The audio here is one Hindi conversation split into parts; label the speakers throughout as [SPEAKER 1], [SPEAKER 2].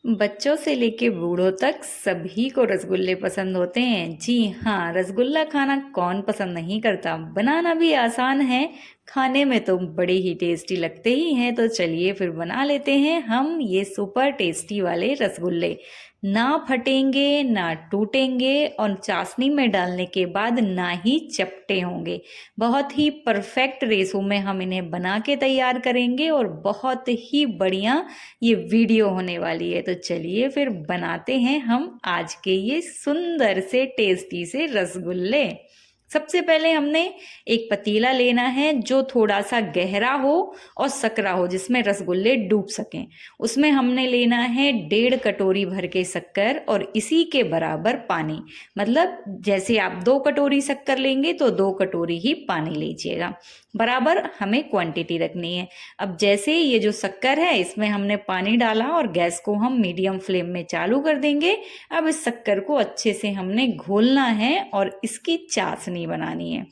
[SPEAKER 1] बच्चों से लेके बूढ़ों तक सभी को रसगुल्ले पसंद होते हैं। जी हाँ, रसगुल्ला खाना कौन पसंद नहीं करता। बनाना भी आसान है, खाने में तो बड़े ही टेस्टी लगते ही हैं। तो चलिए फिर बना लेते हैं हम ये सुपर टेस्टी वाले रसगुल्ले। ना फटेंगे ना टूटेंगे और चाशनी में डालने के बाद ना ही चपटे होंगे। बहुत ही परफेक्ट रेशो में हम इन्हें बना के तैयार करेंगे और बहुत ही बढ़िया ये वीडियो होने वाली है। तो चलिए फिर बनाते हैं हम आज के ये सुंदर से टेस्टी से रसगुल्ले। सबसे पहले हमने एक पतीला लेना है जो थोड़ा सा गहरा हो और सकरा हो, जिसमें रसगुल्ले डूब सकें। उसमें हमने लेना है 1.5 कटोरी भर के शक्कर और इसी के बराबर पानी। मतलब जैसे आप 2 कटोरी शक्कर लेंगे तो 2 कटोरी ही पानी लीजिएगा। बराबर हमें क्वांटिटी रखनी है। अब जैसे ये जो शक्कर है इसमें हमने पानी डाला और गैस को हम मीडियम फ्लेम में चालू कर देंगे। अब इस शक्कर को अच्छे से हमने घोलना है और इसकी चाशनी बनानी है।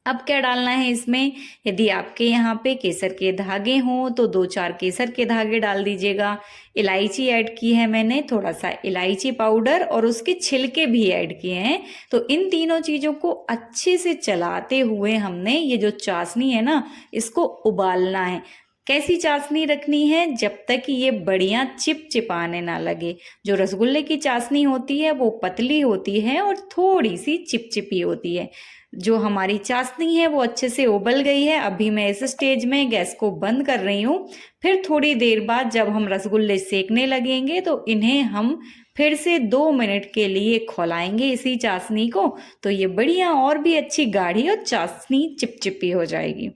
[SPEAKER 1] अब क्या डालना है इसमें, यदि आपके यहाँ पे केसर के धागे हों तो 2-4 केसर के धागे डाल दीजिएगा। इलायची ऐड की है मैंने, थोड़ा सा इलायची पाउडर और उसके छिलके भी ऐड किए हैं। तो इन तीनों चीज़ों को अच्छे से चलाते हुए हमने ये जो चाशनी है ना इसको उबालना है। कैसी चाशनी रखनी है, जब तक ये बढ़िया चिपचिपाने ना लगे। जो रसगुल्ले की चाशनी होती है वो पतली होती है और थोड़ी सी चिपचिपी होती है। जो हमारी चाशनी है वो अच्छे से उबल गई है। अभी मैं इस स्टेज में गैस को बंद कर रही हूँ। फिर थोड़ी देर बाद जब हम रसगुल्ले सेकने लगेंगे तो इन्हें हम फिर से 2 मिनट के लिए खौलाएंगे इसी चाशनी को। तो ये बढ़िया और भी अच्छी गाढ़ी और चाशनी चिपचिपी हो जाएगी।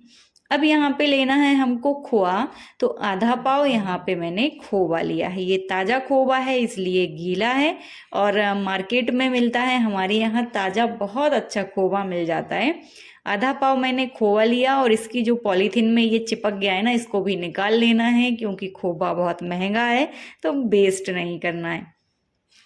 [SPEAKER 1] अब यहाँ पे लेना है हमको खोआ। तो आधा पाव यहाँ पे मैंने खोवा लिया है। ये ताज़ा खोवा है इसलिए गीला है और मार्केट में मिलता है, हमारे यहाँ ताज़ा बहुत अच्छा खोवा मिल जाता है। आधा पाव मैंने खोवा लिया और इसकी जो पॉलीथीन में ये चिपक गया है ना इसको भी निकाल लेना है, क्योंकि खोवा बहुत महंगा है तो वेस्ट नहीं करना है।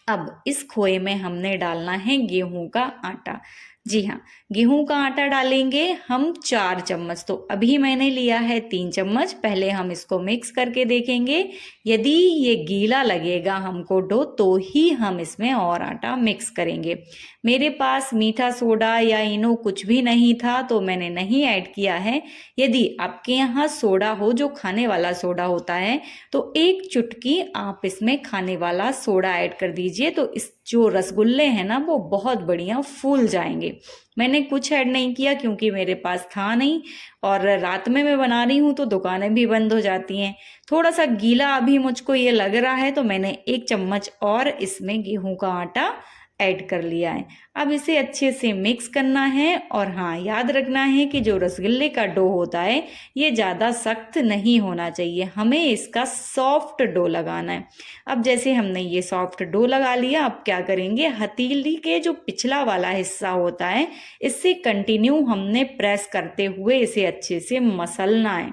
[SPEAKER 1] अब इस खोए में हमने डालना है गेहूं का आटा। जी हाँ, गेहूं का आटा डालेंगे हम 4 चम्मच। तो अभी मैंने लिया है 3 चम्मच। पहले हम इसको मिक्स करके देखेंगे। यदि ये गीला लगेगा हमको डो तो ही हम इसमें और आटा मिक्स करेंगे। मेरे पास मीठा सोडा या इनो कुछ भी नहीं था तो मैंने नहीं ऐड किया है। यदि आपके यहाँ सोडा हो, जो खाने वाला सोडा होता है, तो 1 चुटकी आप इसमें खाने वाला सोडा ऐड कर दीजिए। तो इस जो रसगुल्ले हैं ना वो बहुत बढ़िया फूल जाएंगे। मैंने कुछ ऐड नहीं किया क्योंकि मेरे पास था नहीं और रात में मैं बना रही हूँ तो दुकानें भी बंद हो जाती हैं। थोड़ा सा गीला अभी मुझको ये लग रहा है तो मैंने 1 चम्मच और इसमें गेहूं का आटा ऐड कर लिया है। अब इसे अच्छे से मिक्स करना है और हाँ, याद रखना है कि जो रसगुल्ले का डो होता है ये ज़्यादा सख्त नहीं होना चाहिए, हमें इसका सॉफ्ट डो लगाना है। अब जैसे हमने ये सॉफ्ट डो लगा लिया, अब क्या करेंगे, हथेली के जो पिछला वाला हिस्सा होता है इससे कंटिन्यू हमने प्रेस करते हुए इसे अच्छे से मसलना है।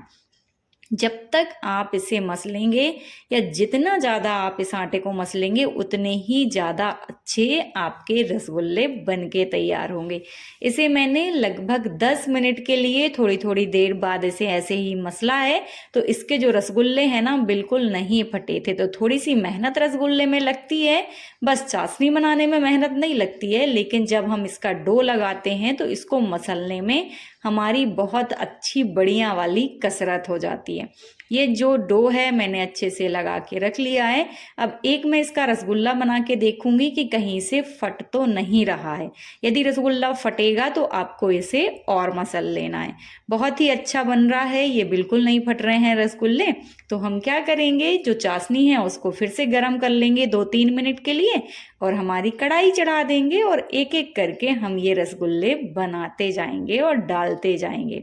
[SPEAKER 1] जब तक आप इसे मसलेंगे या जितना ज़्यादा आप इस आटे को मसलेंगे उतने ही ज़्यादा अच्छे आपके रसगुल्ले बनके तैयार होंगे। इसे मैंने लगभग 10 मिनट के लिए थोड़ी थोड़ी देर बाद इसे ऐसे ही मसला है। तो इसके जो रसगुल्ले हैं ना बिल्कुल नहीं फटे थे। तो थोड़ी सी मेहनत रसगुल्ले में लगती है, बस चाशनी बनाने में मेहनत नहीं लगती है, लेकिन जब हम इसका डो लगाते हैं तो इसको मसलने में हमारी बहुत अच्छी बढ़िया वाली कसरत हो जाती है। ये जो डो है मैंने अच्छे से लगा के रख लिया है। अब एक मैं इसका रसगुल्ला बना के देखूंगी कि कहीं से फट तो नहीं रहा है। यदि रसगुल्ला फटेगा तो आपको इसे और मसल लेना है। बहुत ही अच्छा बन रहा है, ये बिल्कुल नहीं फट रहे हैं रसगुल्ले। तो हम क्या करेंगे, जो चाशनी है उसको फिर से गर्म कर लेंगे 2-3 मिनट के लिए और हमारी कढ़ाई चढ़ा देंगे और एक एक करके हम ये रसगुल्ले बनाते जाएंगे और डालते जाएंगे।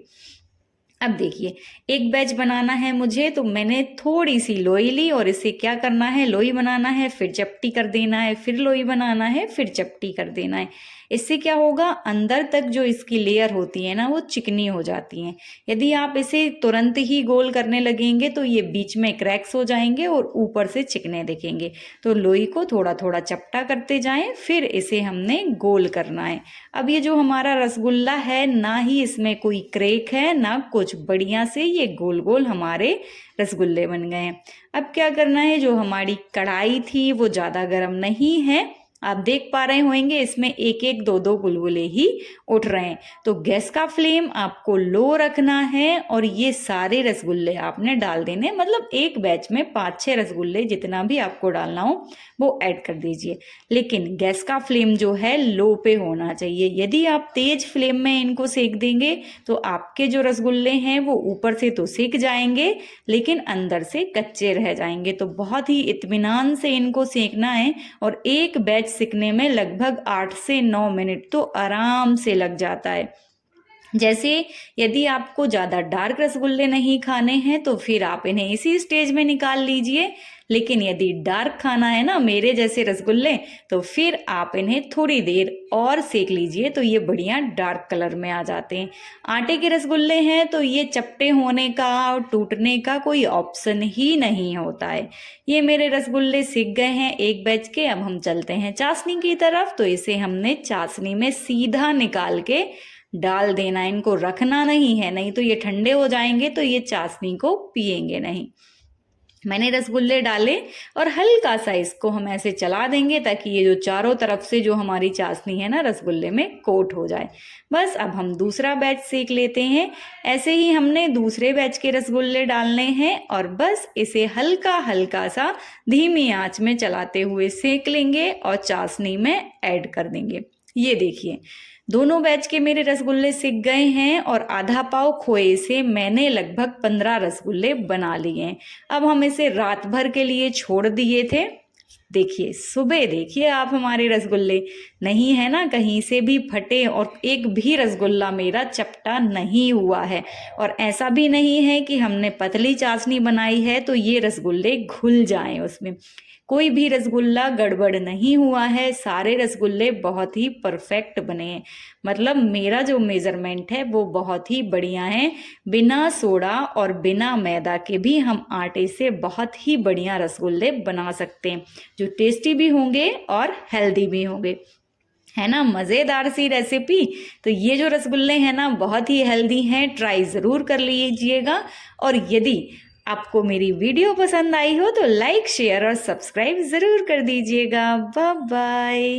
[SPEAKER 1] अब देखिए, एक बैच बनाना है मुझे तो मैंने थोड़ी सी लोई ली और इसे क्या करना है, लोई बनाना है, फिर चपटी कर देना है, फिर लोई बनाना है, फिर चपटी कर देना है। इससे क्या होगा, अंदर तक जो इसकी लेयर होती है ना वो चिकनी हो जाती हैं। यदि आप इसे तुरंत ही गोल करने लगेंगे तो ये बीच में क्रैक्स हो जाएंगे और ऊपर से चिकने दिखेंगे। तो लोई को थोड़ा थोड़ा चपटा करते जाएं, फिर इसे हमने गोल करना है। अब ये जो हमारा रसगुल्ला है, ना ही इसमें कोई क्रैक है ना कुछ, बढ़िया से ये गोल गोल हमारे रसगुल्ले बन गए हैं। अब क्या करना है, जो हमारी कढ़ाई थी वो ज़्यादा गर्म नहीं है, आप देख पा रहे होंगे इसमें एक एक दो दो बुलबुले ही उठ रहे हैं। तो गैस का फ्लेम आपको लो रखना है और ये सारे रसगुल्ले आपने डाल देने, मतलब एक बैच में 5-6 रसगुल्ले जितना भी आपको डालना हो वो ऐड कर दीजिए। लेकिन गैस का फ्लेम जो है लो पे होना चाहिए। यदि आप तेज फ्लेम में इनको सेक देंगे तो आपके जो रसगुल्ले हैं वो ऊपर से तो सेक जाएंगे लेकिन अंदर से कच्चे रह जाएंगे। तो बहुत ही इत्मीनान से इनको सेकना है और एक बैच सीखने में लगभग 8 से 9 मिनट तो आराम से लग जाता है। जैसे यदि आपको ज़्यादा डार्क रसगुल्ले नहीं खाने हैं तो फिर आप इन्हें इसी स्टेज में निकाल लीजिए, लेकिन यदि डार्क खाना है ना मेरे जैसे रसगुल्ले, तो फिर आप इन्हें थोड़ी देर और सेक लीजिए तो ये बढ़िया डार्क कलर में आ जाते हैं। आटे के रसगुल्ले हैं तो ये चपटे होने का और टूटने का कोई ऑप्शन ही नहीं होता है। ये मेरे रसगुल्ले सीख गए हैं एक बैच के। अब हम चलते हैं चाशनी की तरफ। तो इसे हमने चाशनी में सीधा निकाल के डाल देना, इनको रखना नहीं है, नहीं तो ये ठंडे हो जाएंगे तो ये चाशनी को पिएंगे नहीं। मैंने रसगुल्ले डाले और हल्का सा इसको हम ऐसे चला देंगे ताकि ये जो चारों तरफ से जो हमारी चाशनी है ना रसगुल्ले में कोट हो जाए। बस अब हम दूसरा बैच सेक लेते हैं। ऐसे ही हमने दूसरे बैच के रसगुल्ले डालने हैं और बस इसे हल्का हल्का सा धीमी आंच में चलाते हुए सेक लेंगे और चाशनी में ऐड कर देंगे। ये देखिए दोनों बैच के मेरे रसगुल्ले सिक गए हैं और आधा पाव खोए से मैंने लगभग 15 रसगुल्ले बना लिए हैं। अब हम इसे रात भर के लिए छोड़ दिए थे। देखिए सुबह देखिए आप हमारे रसगुल्ले, नहीं है ना कहीं से भी फटे और एक भी रसगुल्ला मेरा चपटा नहीं हुआ है। और ऐसा भी नहीं है कि हमने पतली चाशनी बनाई है तो ये रसगुल्ले घुल जाएं उसमें, कोई भी रसगुल्ला गड़बड़ नहीं हुआ है। सारे रसगुल्ले बहुत ही परफेक्ट बने हैं, मतलब मेरा जो मेजरमेंट है वो बहुत ही बढ़िया है। बिना सोडा और बिना मैदा के भी हम आटे से बहुत ही बढ़िया रसगुल्ले बना सकते हैं जो टेस्टी भी होंगे और हेल्दी भी होंगे, है ना। मज़ेदार सी रेसिपी। तो ये जो रसगुल्ले हैं ना बहुत ही हेल्दी हैं, ट्राई ज़रूर कर लीजिएगा। और यदि आपको मेरी वीडियो पसंद आई हो तो लाइक शेयर और सब्सक्राइब ज़रूर कर दीजिएगा। Bye bye.